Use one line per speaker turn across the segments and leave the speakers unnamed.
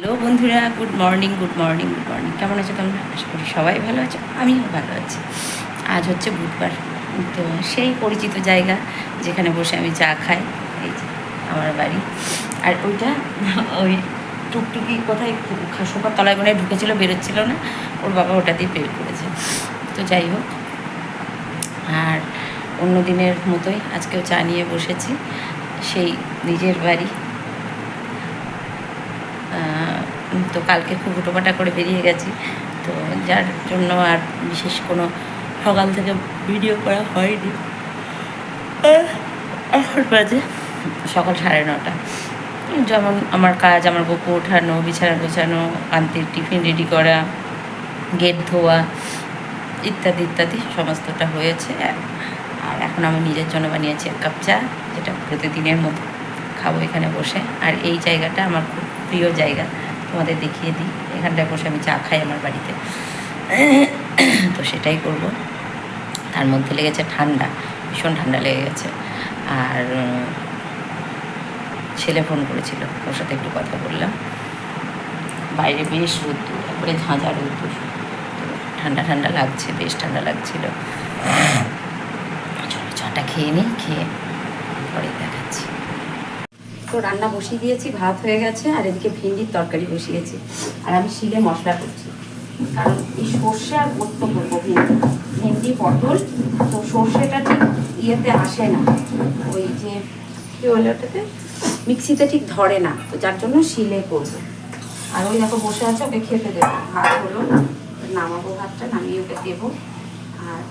Hello বন্ধুরা, good morning good morning good morning. কেমন আছো তোমরা? আশা করি সবাই ভালো আছো, আমিও ভালো আছি। আজ হচ্ছে বুধবার, তো সেই পরিচিত জায়গা যেখানে বসে আমি চা খাই, এই যে আমার বাড়ি। আর ওইটা ওই টুকটুকি কোথায় সোফার তলায় মনে ঢুকেছিল, বেরোচ্ছিল না, ওর বাবা ওটা দিয়ে বের করেছে। তো যাই হোক, আর অন্য দিনের মতোই আজকেও চা নিয়ে বসেছি, সেই নিজের বাড়ি। তো কালকে খুব হুটোপাটা করে বেরিয়ে গেছি, তো যার জন্য আর বিশেষ কোনো সকাল থেকে ভিডিও করা হয়নি। এখন বাজে সকাল 9:30। যেমন আমার কাজ, আমার গোপু ওঠানো, বিছানা গোছানো, আন্টির টিফিন রেডি করা, গেট ধোয়া ইত্যাদি ইত্যাদি সমস্তটা হয়েছে। আর এখন আমি নিজের জন্য বানিয়েছি 1 কাপ চা, যেটা প্রতিদিনের মতো খাবো এখানে বসে। আর এই জায়গাটা আমার খুব প্রিয় জায়গা, তোমাদের দেখিয়ে দিই। এখানটায় বসে আমি চা খাই আমার বাড়িতে, তো সেটাই করব। তার মধ্যে লেগেছে ঠান্ডা, ভীষণ ঠান্ডা লেগে গেছে। আর ছেলে ফোন করেছিল, ওর সাথে একটু কথা বললাম। বাইরে বেশ রোদ্দুর, একবারে ঝাঁঝা রোদ্দুর, তো ঠান্ডা ঠান্ডা লাগছে, বেশ ঠান্ডা লাগছিল। চলো চাটা খেয়ে নিই, খেয়ে পরে দেখাচ্ছি। তো রান্না বসিয়ে দিয়েছি, ভাত হয়ে গেছে, আর এদিকে ভিন্ডির তরকারি বসিয়েছি। আর আমি শিলে মশলা করছি, কারণ এই সর্ষে আর পোস্ত করবো। ভেন্ডি পটল, তো সর্ষেটা ঠিক ইয়েতে আসে না, ওই যে কী বলে ওটাতে, মিক্সিতে ঠিক ধরে না, তো যার জন্য শিলে করবো। আর ওই দেখো বসে আছে, ওকে খেতে দেবো। ভাত হলো, নামাবো, ভাতটা নামিয়ে ওকে দেবো, আর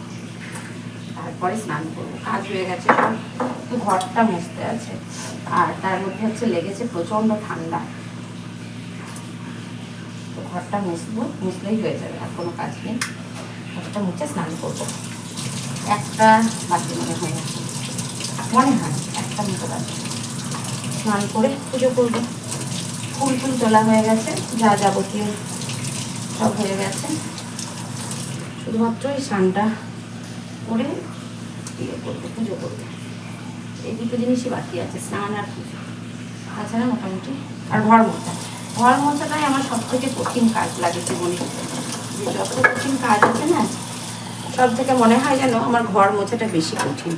তারপরে স্নান করবো। কাজ হয়ে গেছে সব, তো ঘরটা মুছতে আছে। আর তার মধ্যে হচ্ছে লেগেছে প্রচণ্ড ঠান্ডা, তো ঘরটা মুছলেই হয়ে যাবে, আর কোনো কাজ নেই। ঘরটা মুছে স্নান করবো। একটা বাকি মনে হয়, একটা মতো বাকি। স্নান করে পুজো করবো। ফুল ফুল তোলা হয়ে গেছে, যা যাবতীয় সব হয়ে গেছে। শুধুমাত্র এই স্নানটা করে ইয়ে করবো, পুজো করবো। এই দুটো জিনিসই বাকি আছে, স্নান আর পুজো। তাছাড়া মোটামুটি, আর ঘর মোছাটাই আমার সব থেকে কঠিন কাজ লাগে জীবনে। যে যত কঠিন কাজ আছে না, সব থেকে মনে হয় যেন আমার ঘর মোছাটা বেশি কঠিন।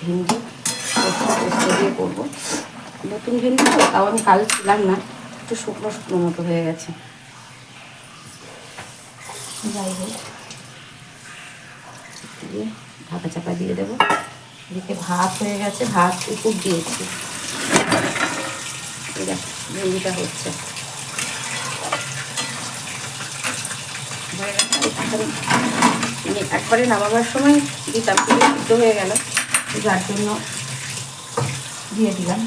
ভেন্ডি পোস্ত দিয়ে করবো, নতুন ভেন্ডি তো, তাও আমি কাল ছিলাম না, একটু শুকনো শুকনো মতো হয়ে গেছে। যাই হোক, দিয়ে ঢাকা চাপা দিয়ে দেবো। এদিকে ভাত হয়ে গেছে, ভাত উপর দিয়েছি। ভেন্ডিটা হচ্ছে, একবারে নামাবার সময় দিতাম, কিন্তু সিদ্ধ হয়ে গেল, যার জন্য দিয়ে দিলাম।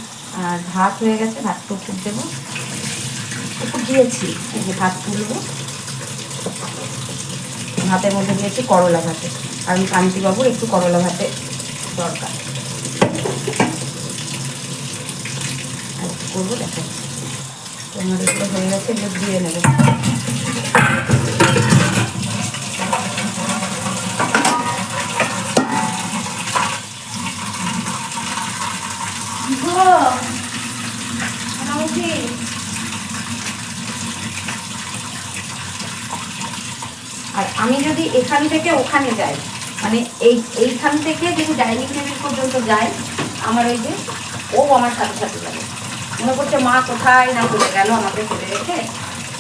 আর ভাত হয়ে গেছে, ভাতটা উপর দেবো। উপর দিয়েছি, এই যে ভাত তুলবো। ভাতের মধ্যে দিয়েছি করলা ভাতে, কারণ কান্তিবাবুর একটু করলা ভাতে দরকার। আর করবো দেখো, তোমার এগুলো হয়ে গেছে, এগুলো দিয়ে নেবে। আর আমি যদি এখান থেকে ওখানে যাই, মানে এইখান থেকে যদি ডাইনিং টেবিল পর্যন্ত যাই, আমার ওই যে ও আমার সাথে সাথে যাবে। মনে করছে মা কোথায় না চলে গেল, আমাকে ফেলে রেখে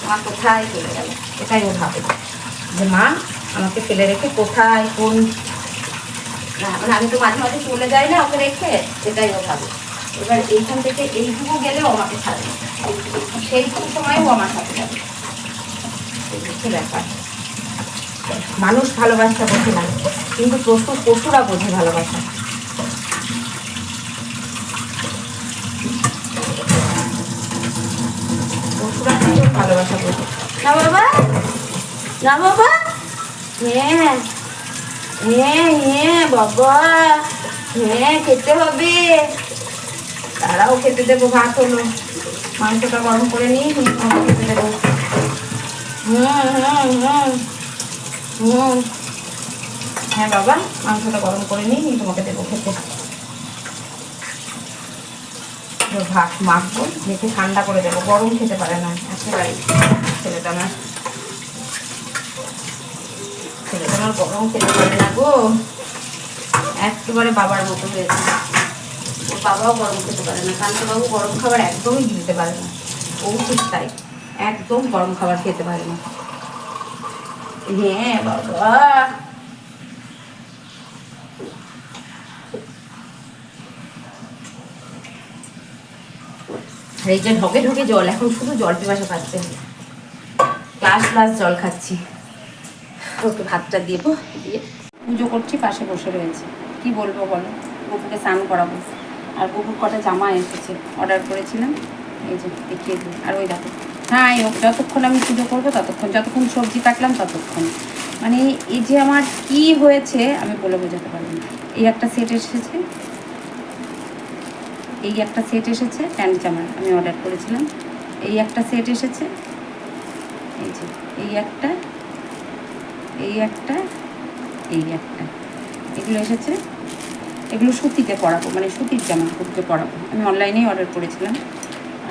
মা কোথায় চলে গেল, এটাই ও ভাবে, যে মা আমাকে ফেলে রেখে কোথায় কোন, না মানে আমি তো মাঝে মাঝে চলে যাই না ওকে রেখে, এটাই ও ভাবে। এবার এইখান থেকে এইটুকু গেলেও আমাকে ছাড়বে, সেইটুকু সময়ও আমার সাথে যাবে। এই হচ্ছে ব্যাপার। মানুষ ভালোবাসা বোঝে না, কিন্তু পশুরা বোঝে ভালোবাসা। পশুরা কিন্তু ভালোবাসা বোঝে না। বাবা, না বাবা, হ্যাঁ হ্যাঁ হ্যাঁ বাবা, হ্যাঁ খেতে হবে, তারাও খেতে দেবো। ভাত হলো, মাংসটা গরম করে নিই, খেতে দেবো। হ্যাঁ বাবা, মাংসটা গরম করে নিই, তোমাকে দেবো খেতে। ভাত মাখবো, মেখে ঠান্ডা করে দেবো, গরম খেতে পারে না একেবারেই ছেলেটা আমার। ছেলেটা আমার গরম খেতে পারে না গো, একেবারে বাবার মতো হয়েছে। ওর বাবাও গরম খেতে পারে না, শান্তবাবু গরম খাবার একদমই দিতে পারে না, ও ঠিক তাই, একদম গরম খাবার খেতে পারে না। হ্যাঁ বাবা, এই যে ঢকে ঢকে জল, এখন শুধু জল পিপাসা পাচ্ছে, গ্লাস গ্লাস জল খাচ্ছি। ওকে ভাতটা দেবো, দিয়ে পুজো করছি, পাশে বসে রয়েছে। কি বলবো বলো, গপুকে স্নান করাবো। আর গপুর কটা জামা এসেছে, অর্ডার করেছিলাম, এই যে দেখিয়ে দিই। আর ওই দেখো, হ্যাঁ যতক্ষণ আমি পুজো করবো ততক্ষণ, যতক্ষণ সবজি কাটলাম ততক্ষণ, মানে এই যে আমার কি হয়েছে আমি বলে বোঝাতে পারবো না। এই একটা সেট এসেছে, এই একটা সেট এসেছে প্যান্ট জামার, আমি অর্ডার করেছিলাম। এই একটা সেট এসেছে, এই যে এই একটা, এই একটা, এই একটা, এগুলো এসেছে। এগুলো সুতিতে পরাবো, মানে সুতির জামা কুর্তে পরাবো, আমি অনলাইনেই অর্ডার করেছিলাম।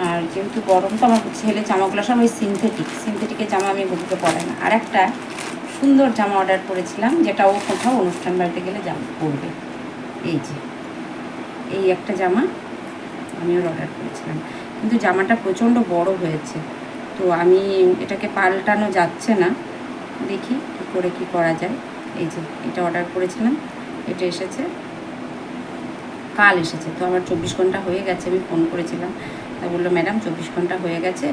আর যেহেতু গরম তো আমার ছেলে জামাগুলো সব ওই সিনথেটিকের জামা আমি গরুকে পরাই না। আর একটা সুন্দর জামা অর্ডার করেছিলাম, যেটা ও কোথাও অনুষ্ঠান বাড়িতে গেলে জামা পরবে। এই যে এই একটা জামা আমি ওর অর্ডার করেছিলাম, কিন্তু জামাটা প্রচণ্ড বড় হয়েছে, তো আমি এটাকে পাল্টানো যাচ্ছে না, দেখি কী করে কী করা যায়। এই যে এটা অর্ডার করেছিলাম, এটা এসেছে, কাল এসেছে। তো আমার 24 ঘন্টা হয়ে গেছে, আমি ফোন করেছিলাম, তাই বললো ম্যাডাম 24 ঘন্টা হয়ে গেছে।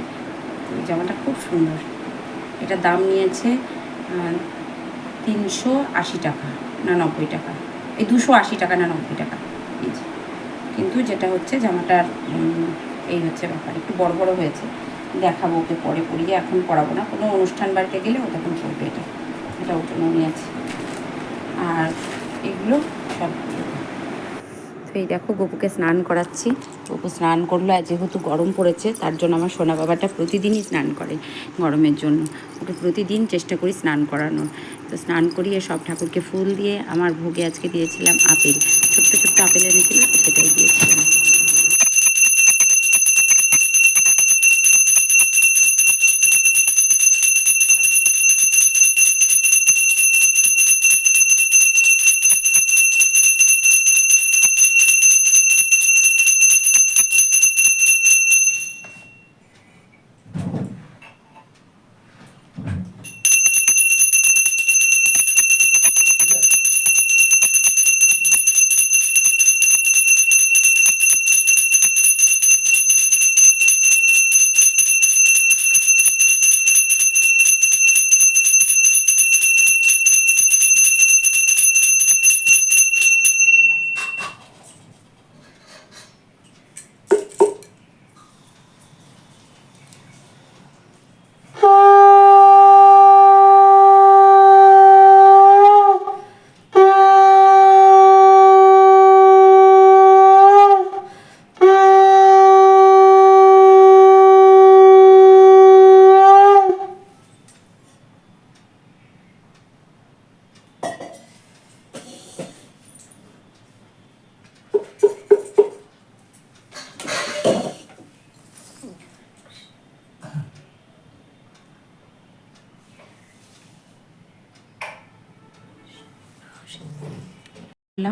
তো এই জামাটা খুব সুন্দর, এটা দাম নিয়েছে 380 টাকা না 90 টাকা, এই 280 টাকা না 90 টাকা। এই যে, কিন্তু যেটা হচ্ছে জামাটার এই হচ্ছে ব্যাপার, একটু বড় বড় হয়েছে, দেখাবো ওকে পরে পরিয়ে, এখন পরাবো না, কোনো অনুষ্ঠান বাড়িতে গেলে ও তখন পরবে। এটা ওর জন্য নিয়েছি। আর এগুলো সব, তো এই দেখো গপুকে স্নান করাচ্ছি। গপু স্নান করলো, আর যেহেতু গরম পড়েছে তার জন্য আমার সোনা বাবাটা প্রতিদিনই স্নান করে গরমের জন্য, ওকে প্রতিদিন চেষ্টা করি স্নান করানোর। তো স্নান করিয়ে সব ঠাকুরকে ফুল দিয়ে, আমার ভোগে আজকে দিয়েছিলাম আপেল, ছোট্ট ছোট্ট আপেল এনেছিল, তো সেটাই দিয়েছিলাম।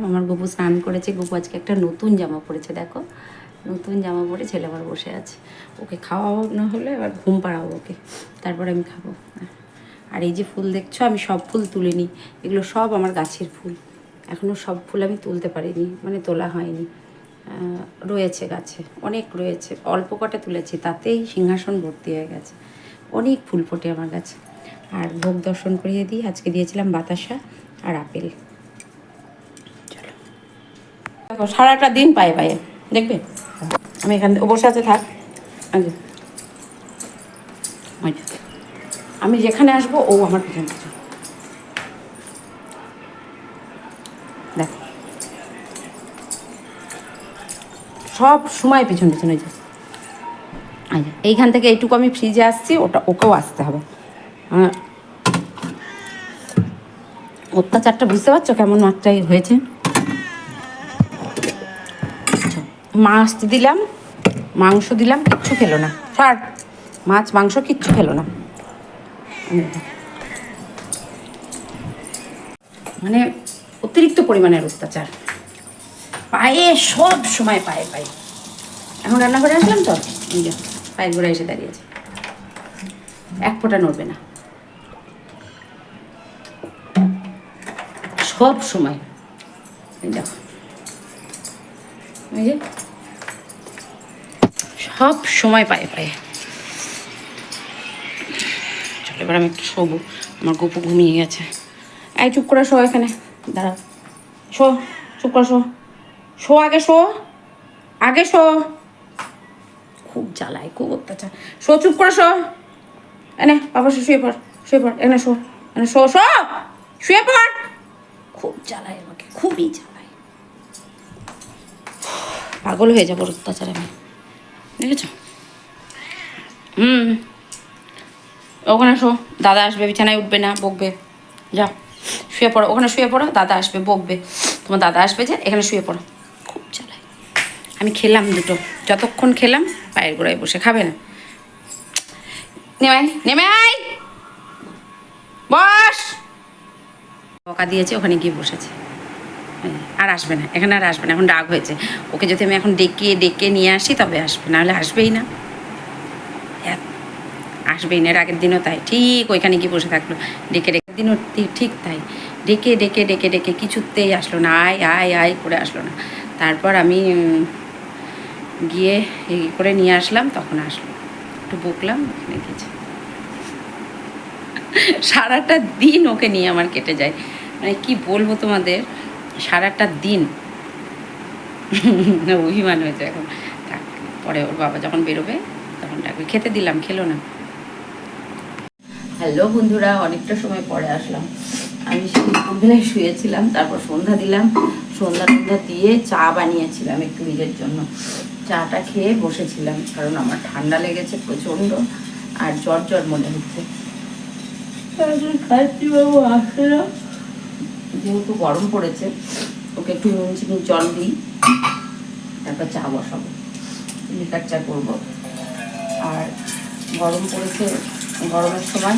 আমার গপু স্নান করেছে, গপু আজকে একটা নতুন জামা পরেছে, দেখো নতুন জামা পরে ছেলে আমার বসে আছে, ওকে খাওয়াবো না হলে এবার ঘুম পাড়াবো ওকে, তারপরে আমি খাবো। আর এই যে ফুল দেখছো, আমি সব ফুল তুলিনি, এগুলো সব আমার গাছের ফুল, এখনও সব ফুল আমি তুলতে পারিনি, মানে তোলা হয়নি, রয়েছে গাছে অনেক রয়েছে, অল্প কটা তুলেছি তাতেই সিংহাসন ভর্তি হয়ে গেছে, অনেক ফুল ফোটে আমার গাছে। আর ভোগ দর্শন করিয়ে দিই, আজকে দিয়েছিলাম বাতাসা আর আপেল। চলো দেখো, সারাটা দিন পায়ে পায়ে দেখবে, আমি এখান থেকে বসে আছে থাক, আমি যেখানে আসবো ও আমার পিছন পিছন, দেখো সব সময় পিছন পিছন। ওই যে এইখান থেকে এইটুকু আমি ফ্রিজে আসছি, ওটা ওকেও আসতে হবে। অত্যাচারটা বুঝতে পারছো কেমন মাত্রায় হয়েছে। মাছ দিলাম, মাংস দিলাম, কিচ্ছু খেলো না। ছাড়, মাছ মাংস কিচ্ছু খেলো না। মানে অতিরিক্ত পরিমাণের অত্যাচার, পায়ে সব সময় পায়ে পায়ে। এখন রান্না করে আসলাম তো, এই যে পায়ের গোড়া এসে দাঁড়িয়েছে, এক ফোঁটা নড়বে না সব সময়। দেখো এই যে সব সময় পায়ে পায়ে। চলো এবার আমি একটু শোবো, আমার গপু ঘুমিয়ে গেছে। এই চুপ করে শো, এখানে দাঁড়া, শো, চুপ করে শো, শো আগে, শো আগে, শো। খুব জ্বালায়, খুব অত্যাচার। শো, চুপ করে শো, এনে বাবা শুয়ে পড়, শুয়ে পড়, এনে শো, এনে শো, শো, শুয়ে পড়। খুব জ্বালায় আমাকে, খুবই জ্বালায়, পাগল হয়ে যাবো অত্যাচার আমি, দেখেছ? ওখানে শো, দাদা আসবে, বিছানায় উঠবে না, বকবে। যাও শুয়ে পড়ো, ওখানে শুয়ে পড়ো, দাদা আসবে বকবে। তোমার দাদা আসবে যে, এখানে শুয়ে পড়ো। খুব জ্বালায়। আমি খেলাম দুটো, যতক্ষণ খেলাম পায়ের গোড়ায় বসে, খাবে না। নেমাই নেমাই বস, বকা দিয়েছে, ওখানে গিয়ে বসেছে। আর আসবে না, এখানে আর আসবে না, এখন রাগ হয়েছে। ওকে যদি আমি এখন ডেকে ডেকে নিয়ে আসি তবে আসবে, নাহলে আসবেই না, আসবেই না। আগের দিনও তাই, ঠিক ওইখানে গিয়ে বসে থাকলো, ডেকে ডেকে দিনও ঠিক তাই, ডেকে ডেকে ডেকে ডেকে কিছুতেই আসলো না, আয় আয় আয় করে আসলো না। তারপর আমি গিয়ে এই করে নিয়ে আসলাম, তখন আসলো, একটু বকলাম, ওখানে গেছে। সারাটা দিন ওকে নিয়ে আমার কেটে যায়, মানে কি বলবো তোমাদের, সারাটা দিন অভিমান হয়েছে এখন। পরে ওর বাবা যখন বেরোবে তখন ডাকবে, খেতে দিলাম, খেলো না। হ্যালো বন্ধুরা, অনেকটা সময় পরে আসলাম। আমি দুপুরবেলায় শুয়েছিলাম, তারপর সন্ধ্যা দিলাম, সন্ধ্যা দিয়ে চা বানিয়েছিলাম একটু নিজের জন্য। চাটা খেয়ে বসেছিলাম, কারণ আমার ঠান্ডা লেগেছে প্রচণ্ড, আর জ্বর জ্বর মনে হচ্ছে। খাচ্ছি, বাবু আসছে না, যেহেতু গরম পড়েছে, ওকে একটু নুন চিনির জল দিই, তারপর চা বসাবো, লিকার চা করবো। আর গরম পড়েছে, গরমের সময়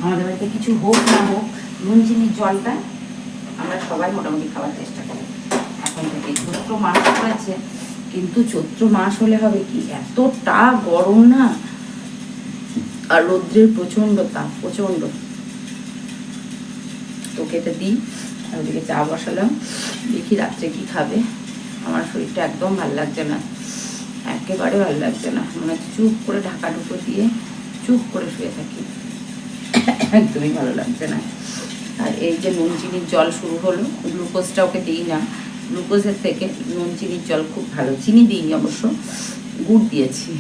আমাদের বাড়িতে কিছু হোক না হোক, নুন চিনির জলটা আমরা সবাই মোটামুটি খাওয়ার চেষ্টা করি এখন থেকে। চৈত্র মাস পড়েছে, কিন্তু চৈত্র মাস হলে হবে কি, এতটা গরম না, আর রৌদ্রের প্রচণ্ড তাপ, প্রচণ্ড। তো খেতে দিই, আর ওদিকে চা বসালাম, দেখি রাত্রে কি খাবে। আমার শরীরটা একদম ভালো লাগছে না, একেবারে ভালো লাগছে না, মানে চুপ করে ঢাকা ঢুকো দিয়ে চুপ করে শুয়ে থাকি, একদমই ভালো লাগছে না। আর এই যে নুন চিনির জল শুরু হলো, গ্লুকোজটা ওকে দিই না, গ্লুকোজের থেকে নুন চিনির জল খুব ভালো। চিনি দিইনি অবশ্য, গুড় দিয়েছি,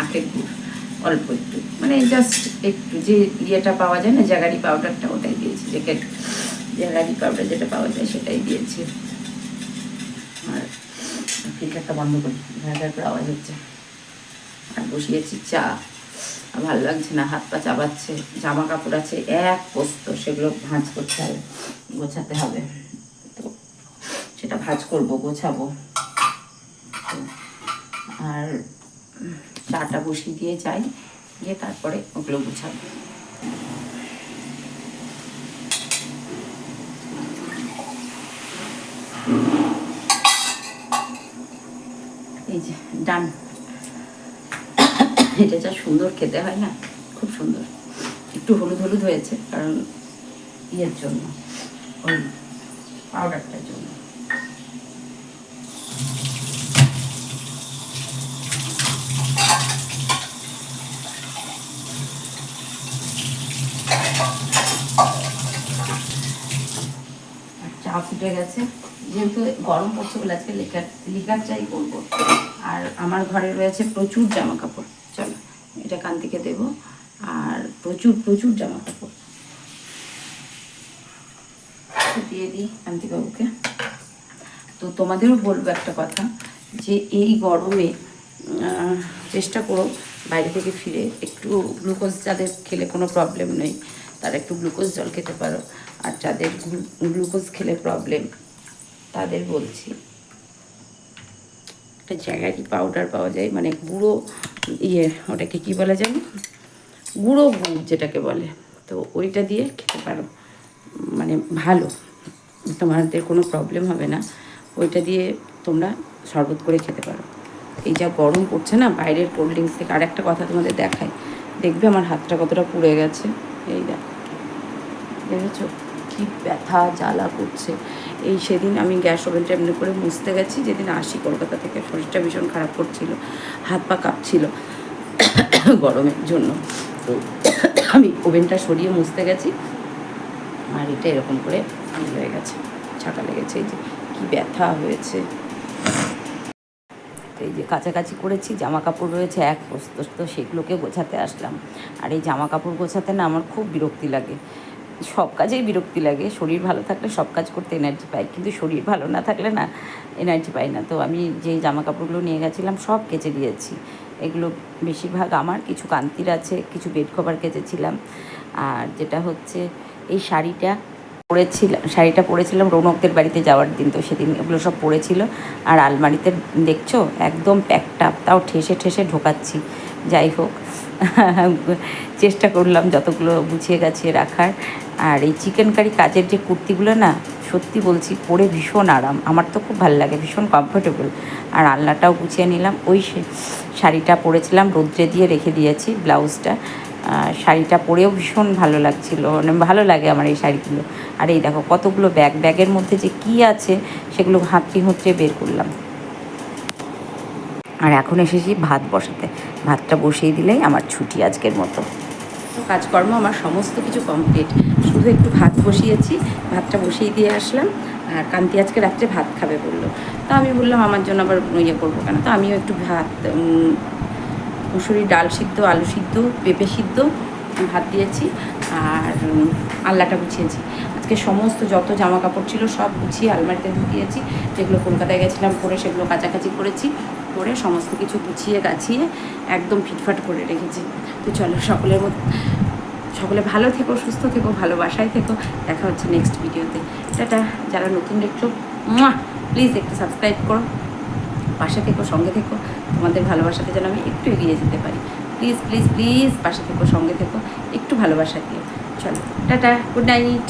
আখের গুড় অল্প একটু, মানে জাস্ট একটু, যে ইয়েটা পাওয়া যায় না জাগারি পাউডারটা, ওটাই দিয়েছি, যে জাগারি পাউডার যেটা পাওয়া যায় সেটাই দিয়েছি। আর ফিল্টারটা বন্ধ করি, ঘাটার করে আওয়াজ হচ্ছে। আর বসিয়েছি চা, ভালো লাগছে না, হাত পা চাবাচ্ছে। জামা কাপড় আছে এক পোস্ত, সেগুলো ভাঁজ করতে হবে, গোছাতে হবে, তো সেটা ভাঁজ করবো, গোছাবো। আর চাটা বসিয়ে দিয়ে যাই, গিয়ে তারপরে ওগুলো গোছাবো। এই যে ডান, এটা যা সুন্দর খেতে হয় না, খুব সুন্দর। একটু হলুদ হলুদ হয়েছে, কারণ ইয়ের জন্য, ওই পাউডারটার জন্য। চা ফুটে গেছে, যেহেতু গরম পড়ছে বলে আজকে লিকার চাই করবো। আর আমার ঘরে রয়েছে প্রচুর জামা কাপড়, চলো এটা কান্তিকে দেবো। আর প্রচুর প্রচুর জামা কাপড় দিয়ে দিই কান্তিবাবুকে। তো তোমাদেরও বলবো একটা কথা, যে এই গরমে চেষ্টা করো বাইরে থেকে ফিরে একটু গ্লুকোজ, যাদের খেলে কোনো প্রবলেম নেই তারা একটু গ্লুকোজ জল খেতে পারো। আর যাদের গ্লুকোজ খেলে প্রবলেম তাদের বলছি একটা জ্যাগারি পাউডার পাওয়া যায়, মানে গুঁড়ো ওটাকে কী বলা যায়, গুঁড়ো গুড় যেটাকে বলে, তো ওইটা দিয়ে খেতে পারো, মানে ভালো, তোমাদের কোনো প্রবলেম হবে না। ওইটা দিয়ে তোমরা শরবত করে খেতে পারো। এই যা গরম পড়ছে না, বাইরের কোল্ড ড্রিঙ্কস থেকে। আর একটা কথা তোমাদের দেখায়, দেখবে আমার হাতটা কতটা পুড়ে গেছে, এই দেখো, দেখেছো কি ব্যথা জ্বালা করছে। এই সেদিন আমি গ্যাস ওভেনটা এমনি করে মুছতে গেছি, যেদিন আসি কলকাতা থেকে, শরীরটা ভীষণ খারাপ করছিল, হাত পা কাঁপছিল গরমের জন্য। তো আমি ওভেনটা সরিয়ে মুছতে গেছি, আর এটা এরকম করে হয়ে গেছে, ছাকা লেগেছে, এই যে কী ব্যথা হয়েছে। এই যে কাছাকাছি করেছি, জামা কাপড় রয়েছে এক বস্তা, তো সেগুলোকে গোছাতে আসলাম। আর এই জামা কাপড় গোছাতে না আমার খুব বিরক্তি লাগে, সব কাজেই বিরক্তি লাগে। শরীর ভালো থাকলে সব কাজ করতে এনার্জি পাই, কিন্তু শরীর ভালো না থাকলে না এনার্জি পাই না। তো আমি যেই জামা কাপড়গুলো নিয়ে গেছিলাম সব কেচে দিয়েছি। এগুলো বেশিরভাগ আমার, কিছু কান্তির আছে, কিছু বেড কভার কেচেছিলাম। আর যেটা হচ্ছে এই শাড়িটা পরেছিলাম রৌনকদের বাড়িতে যাওয়ার দিন, তো সেদিন এগুলো সব পরেছিল। আর আলমারিতে দেখছো একদম প্যাকটা, তাও ঠেসে ঠেসে ঢোকাচ্ছি। যাই হোক, চেষ্টা করলাম যতগুলো গুছিয়ে গাছিয়ে রাখার। আর এই চিকেন কারি কাজের যে কুর্তিগুলো না, সত্যি বলছি পরে ভীষণ আরাম, আমার তো খুব ভালো লাগে, ভীষণ কমফোর্টেবল। আর আলনাটাও গুছিয়ে নিলাম। ওই শাড়িটা পরেছিলাম, রোদ্রে দিয়ে রেখে দিয়েছি ব্লাউজটা। শাড়িটা পরেও ভীষণ ভালো লাগছিলো, মানে ভালো লাগে আমার এই শাড়িগুলো। আর এই দেখো কতগুলো ব্যাগের মধ্যে যে কী আছে সেগুলো হুঁচড়ে বের করলাম। আর এখন এসেছি ভাত বসাতে, ভাতটা বসিয়ে দিলেই আমার ছুটি আজকের মতো। কাজকর্ম আমার সমস্ত কিছু কমপ্লিট, শুধু একটু ভাত বসিয়েছি, ভাতটা বসিয়ে দিয়ে আসলাম। আর কান্তি আজকে রাত্রে ভাত খাবে বললো, তা আমি বললাম আমার জন্য আবার করবো কেন, তো আমিও একটু ভাত, মুসুরির ডাল সিদ্ধ, আলু সিদ্ধ, পেঁপে সিদ্ধ ভাত দিয়েছি। আর আলনাটা গুছিয়েছি। আজকে সমস্ত যত জামা কাপড় ছিল সব গুছিয়ে আলমারিতে ঢুকিয়েছি, যেগুলো কলকাতায় গেছিলাম পরে সেগুলো কাছাকাছি করেছি, করে সমস্ত কিছু গুছিয়ে গাছিয়ে একদম ফিটফাট করে রেখেছি। তো চলো, সকলে ভালো থেকো, সুস্থ থেকো, ভালোবাসায় থেকো। দেখা হচ্ছে নেক্সট ভিডিওতে। টাটা। যারা নতুন দেখছো, প্লিজ একটু সাবস্ক্রাইব করো, পাশে থেকো, সঙ্গে থেকো। তোমাদের ভালোবাসাতে যেন আমি একটু এগিয়ে যেতে পারি। প্লিজ প্লিজ প্লিজ পাশে থেকো, সঙ্গে থেকো, একটু ভালোবাসা দিও। চলো, টাটা, গুড নাইট।